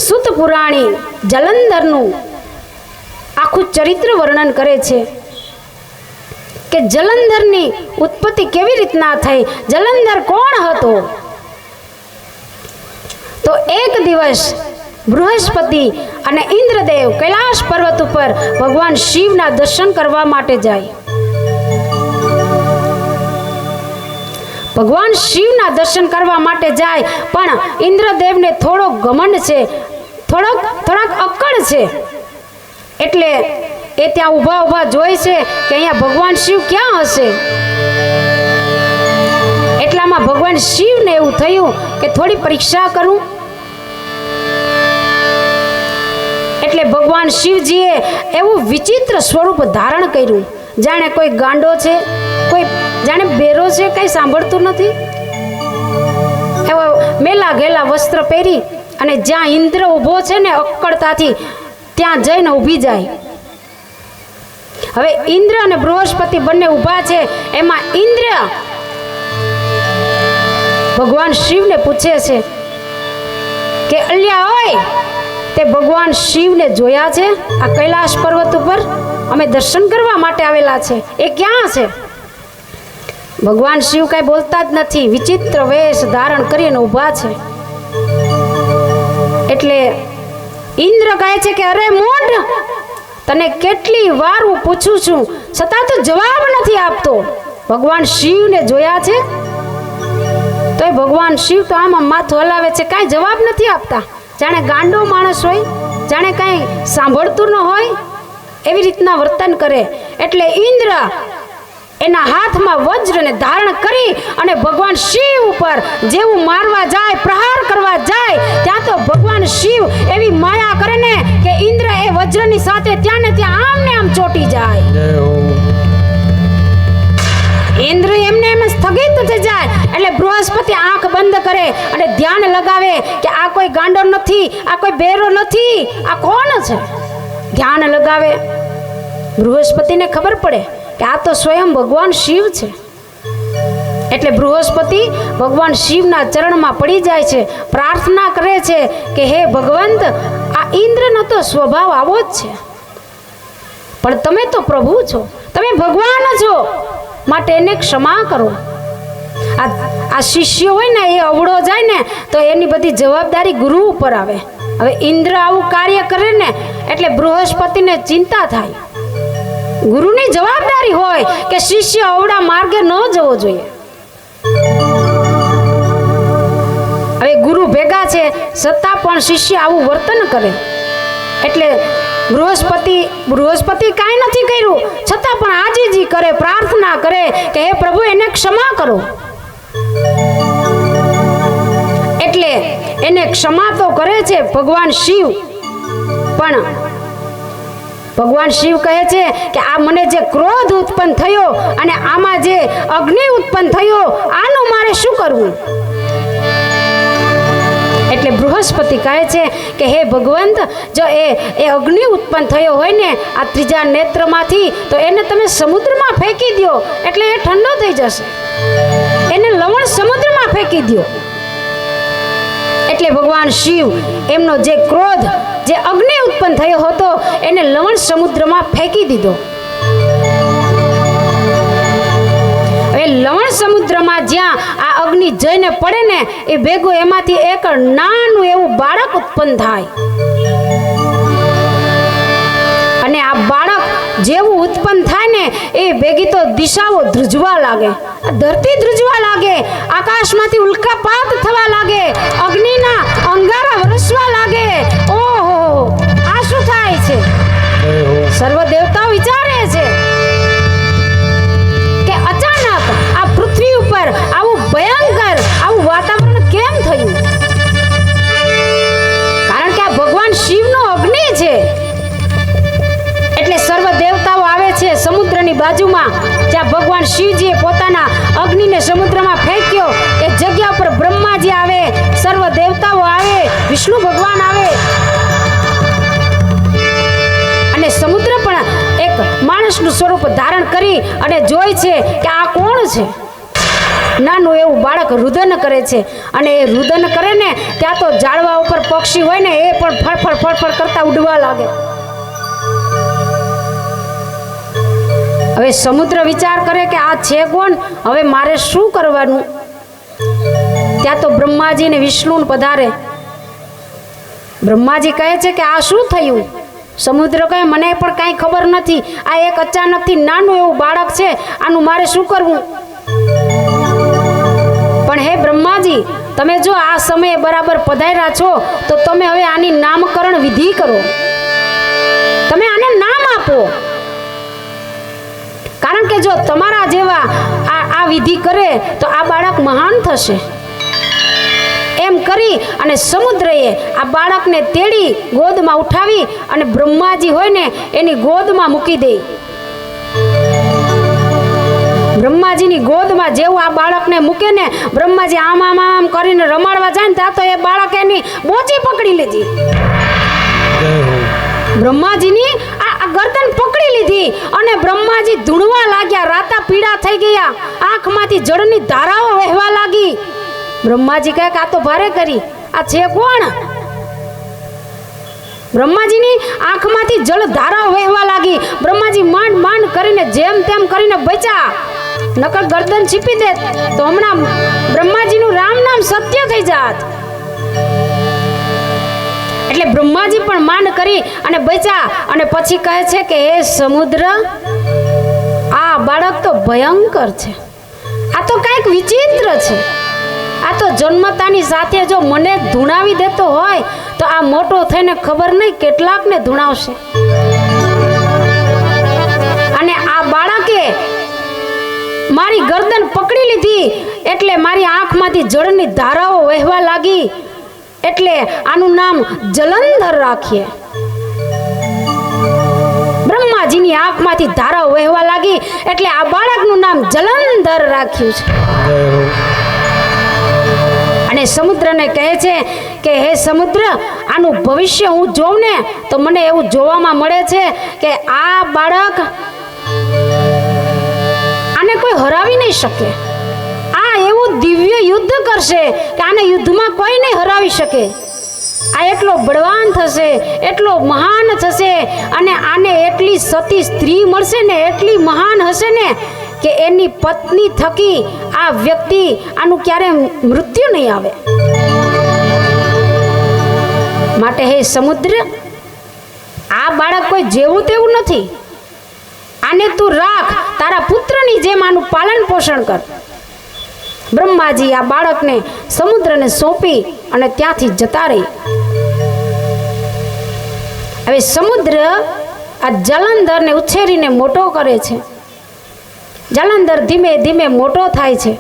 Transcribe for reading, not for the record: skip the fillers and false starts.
સુત પુરાણી જલંધરનું આખું ચરિત્ર વર્ણન કરે છે કે જલંધરની ઉત્પત્તિ કેવી રીતના થઈ, જલંધર કોણ હતો. તો એક દિવસ બૃહસ્પતિ અને ઇન્દ્રદેવ કૈલાશ પર્વત ઉપર ભગવાન શિવના દર્શન કરવા માટે જાય. ભગવાન શિવના દર્શન કરવા માટે જાય, પણ ઇન્દ્રદેવને થોડો ઘમંડ છે, થોડાક અક્કડ છે. એટલે એ ત્યાં ઊભા ઊભા જોઈ છે કે અહીંયા ભગવાન શિવ ક્યાં હશે. એટલામાં ભગવાન શિવને એવું થયું કે થોડી પરીક્ષા કરું. એટલે ભગવાન શિવજીએ એવું વિચિત્ર સ્વરૂપ ધારણ કર્યું, જાણે કોઈ ગાંડો છે, કોઈ જાણે બેરો છે, કઈ સાંભળતું નથી. એવો મેલા ઘેલા વસ્ત્ર પહેરી અને જ્યાં ઇન્દ્ર ઊભો છે ને અક્કડતાથી ત્યાં જઈને ઊભી જાય. હવે ઇન્દ્ર અને બૃહસ્પતિ બંને ઊભા છે. એમાં ઇન્દ્ર ભગવાન શિવને પૂછે છે કે અલ્યા હોય, તે ભગવાન શિવને જોયા છે આ કૈલાશ પર્વત ઉપર? અમે દર્શન કરવા માટે આવેલા છે, એ ક્યાં છે? ભગવાન શિવ કઈ બોલતા જ નથી, વિચિત્ર વેશ ધારણ કરીને ઊભા છે. એટલે ઇન્દ્ર કહે છે કે અરે મૂઢ, તને કેટલી વાર હું પૂછું છું છતાં તો જવાબ નથી આપતો. ભગવાન શિવને જોયા છે? તો ભગવાન શિવ તો આમાં માથું હલાવે છે, કાંઈ જવાબ નથી આપતા, જાણે ગાંડો માણસ હોય, જાણે કાંઈ સાંભળતું ન હોય એવી રીતના વર્તન કરે. એટલે ઇન્દ્ર એના હાથમાં વજ્રને ધારણ કરી અને ભગવાન શિવ ઉપર જેવું મારવા જાય, પ્રહાર કરવા જાય, ત્યાં તો ભગવાન શિવ એવી માયા કરે ને કે ઇન્દ્ર એ વજ્રની સાથે ત્યાં ને ત્યાં આમ ને આમ ચોટી જાય. ઇન્દ્ર એમને એમ સ્થગિત થઈ જાય. એટલે બૃહસ્પતિ આંખ બંધ કરે અને ધ્યાન લગાવે કે આ કોઈ ગાંડો નથી, આ કોઈ બેરો નથી, આ કોણ છે. ધ્યાન લગાવે. બૃહસ્પતિને ખબર પડે કે આ તો સ્વયં ભગવાન શિવ છે. એટલે બૃહસ્પતિ ભગવાન શિવના ચરણમાં પડી જાય છે, પ્રાર્થના કરે છે કે હે ભગવંત, આ ઇન્દ્રનો તો સ્વભાવ આવો જ છે, પણ તમે તો પ્રભુ છો, તમે ભગવાન છો, માટે એને ક્ષમા કરો. આ શિષ્ય હોય ને એ અવળો જાય ને તો એની બધી જવાબદારી ગુરુ ઉપર આવે. હવે ઇન્દ્ર આવું કાર્ય કરે ને એટલે બૃહસ્પતિને ચિંતા થાય. ગુરુની જવાબદારી હોય કે શિષ્ય અવળા માર્ગે ન જવો જોઈએ. હવે ગુરુ ભેગા છે છતાં પણ શિષ્ય આવું વર્તન કરે. એટલે બૃહસ્પતિ કાંઈ નથી કર્યું છતાં પણ આજીજી કરે, પ્રાર્થના કરે કે હે પ્રભુ, એને ક્ષમા કરો. એટલે એને ક્ષમા તો કરે છે ભગવાન શિવ, પણ ભગવાન શિવ કહે છે કે આ મને જે ક્રોધ ઉત્પન્ન થયો અને આમાં જે અગ્નિ ઉત્પન્ન થયો, આનું મારે શું કરવું? એટલે બૃહસ્પતિ કહે છે કે હે ભગવંત, જો એ અગ્નિ ઉત્પન્ન થયો હોય ને આ ત્રીજા નેત્રમાંથી, તો એને તમે સમુદ્રમાં ફેંકી દો, એટલે એ ઠંડો થઈ જશે. એને લવણ સમુદ્રમાં ફેંકી દો. એટલે ભગવાન શિવ એમનો જે ક્રોધ, જે અગ્નિ ઉત્પન્ન થયો હતો, એને લવણ સમુદ્રમાં ફેંકી દીધો. હવે લવણ સમુદ્રમાં જ્યાં આ અગ્નિ જઈને પડે ને એ ભેગું એમાંથી એક નાનું એવું બાળક ઉત્પન્ન થાય. અને આ બાળક જેવું ઉત્પન્ન થાય ને એ ભેગી તો દિશાઓ ધ્રુજવા લાગે, ધરતી ધ્રુજવા લાગે, આકાશમાંથી ઉલ્કાપાત થવા લાગે, અગ્નિના અંગારા વરસવા લાગે. ઓહો, આ શું થાય છે? સર્વ દેવતાઓ વિચારે છે કે અચાનક આ પૃથ્વી ઉપર આવું ભયંકર આવું વાતાવરણ કેમ થયું? કારણ કે આ ભગવાન શિવનો અગ્નિ છે. એટલે સર્વ દેવતાઓ આવે છે સમુદ્રની બાજુમાં, જ્યાં ભગવાન શિવજીએ પોતાના અગ્નિને સમુદ્રમાં ફેંક્યો. એ જગ્યા પર બ્રહ્માજી આવે, સર્વ દેવતાઓ આવે, વિષ્ણુ ભગવાન આવે. અને સમુદ્ર પણ એક માણસનું સ્વરૂપ ધારણ કરી અને જોઈ છે કે આ કોણ છે. નાનું એવું બાળક રુદન કરે છે અને એ રુદન કરે ને ત્યાં તો ઝાડવા ઉપર પક્ષી હોય ને એ પણ ફળફળ ફળફળ કરતા ઉડવા લાગે. હવે સમુદ્ર વિચાર કરે કે આ છે કોણ, હવે મારે શું કરવાનું. ત્યાં તો બ્રહ્માજી ને વિષ્ણુ પધારે. બ્રહ્માજી કહે છે કે આ શું થયું. સમુદ્ર કહે મને પણ કાંઈ ખબર નથી, આ એક અચાનકથી નાનું એવું બાળક છે, આનું મારે શું કરવું. પણ હે બ્રહ્માજી, તમે જો આ સમયે બરાબર પધાર્યા છો તો તમે હવે આની નામકરણ વિધિ કરો, તમે આને નામ આપો. કારણ કે જો તમારા જેવા આ વિધિ કરે તો આ બાળક મહાન થશે. એમ કરી અને સમુદ્રએ આ બાળકને તેડી ગોદમાં ઉઠાવી અને બ્રહ્માજી હોય ને એની ગોદમાં મૂકી દે. બ્રહ્માજીની ગોદમાં જેવું આ બાળકને મૂકે ને બ્રહ્માજી આમ આમ આમ કરીને રમાડવા જાય ને ત્યાં તો એ બાળક એની બોચી પકડી લીધી. બ્રહ્માજીની આ ગરદન પકડી લીધી અને બ્રહ્માજી ધૂણવા લાગ્યા, રાતા પીડા થઈ ગયા, આંખમાંથી જળની ધારાઓ વહેવા લાગી. બ્રહ્માજી કહે કે આ તો ભારે કરી, આ છે કોણ. બ્રહ્માજીની આંખમાંથી જળ ધારાઓ વહેવા લાગી. બ્રહ્માજી માંડ માંડ કરીને જેમ તેમ કરીને બચ્યા, નકર ગરદન છીપી દે તો હમણાં બ્રહ્માજીનું રામ નામ સત્ય થઈ જાત. એટલે બ્રહ્માજી પણ માંડ કરી અને બચ્યા. અને પછી કહે છે કે હે સમુદ્ર, આ બાળક તો ભયંકર છે, આ તો કંઈક વિચિત્ર છે. આ તો જન્મતાની સાથે જો મને ધૂણાવી દેતો હોય તો આ મોટો થઈને ખબર નહીં કેટલાકને ધૂણાવશે. અને આ બાળકે મારી ગરદન પકડી લીધી એટલે મારી આંખમાંથી જળની ધારાઓ વહેવા લાગી, એટલે આનું નામ જલંધર રાખીએ. બ્રહ્માજીની આંખમાંથી ધારાઓ વહેવા લાગી એટલે આ બાળકનું નામ જલંધર રાખ્યું છે. અને સમુદ્રને કહે છે કે હે સમુદ્ર, આનું ભવિષ્ય હું જોઉં ને તો મને એવું જોવામાં મળે છે કે આ બાળક આને કોઈ હરાવી નહીં શકે. આ એવું દિવ્ય યુદ્ધ કરશે કે આને યુદ્ધમાં કોઈ નહીં હરાવી શકે. આ એટલો બળવાન થશે, એટલો મહાન થશે, અને આને એટલી સતી સ્ત્રી મળશે ને, એટલી મહાન હશે ને કે એની પત્ની થકી આ વ્યક્તિ આનું ક્યારે મૃત્યુ નહીં આવે. માટે હે સમુદ્ર, આ બાળક કોઈ જેવું તેવું નથી, આને તું રાખ, તારા પુત્રની જેમ આનું પાલન પોષણ કર. બ્રહ્માજી આ બાળકને સમુદ્રને સોંપી અને ત્યાંથી જતા રહી. હવે સમુદ્ર આ જલંધરને ઉછેરીને મોટો કરે છે. જલંધર ધીમે ધીમે મોટો થાય છે.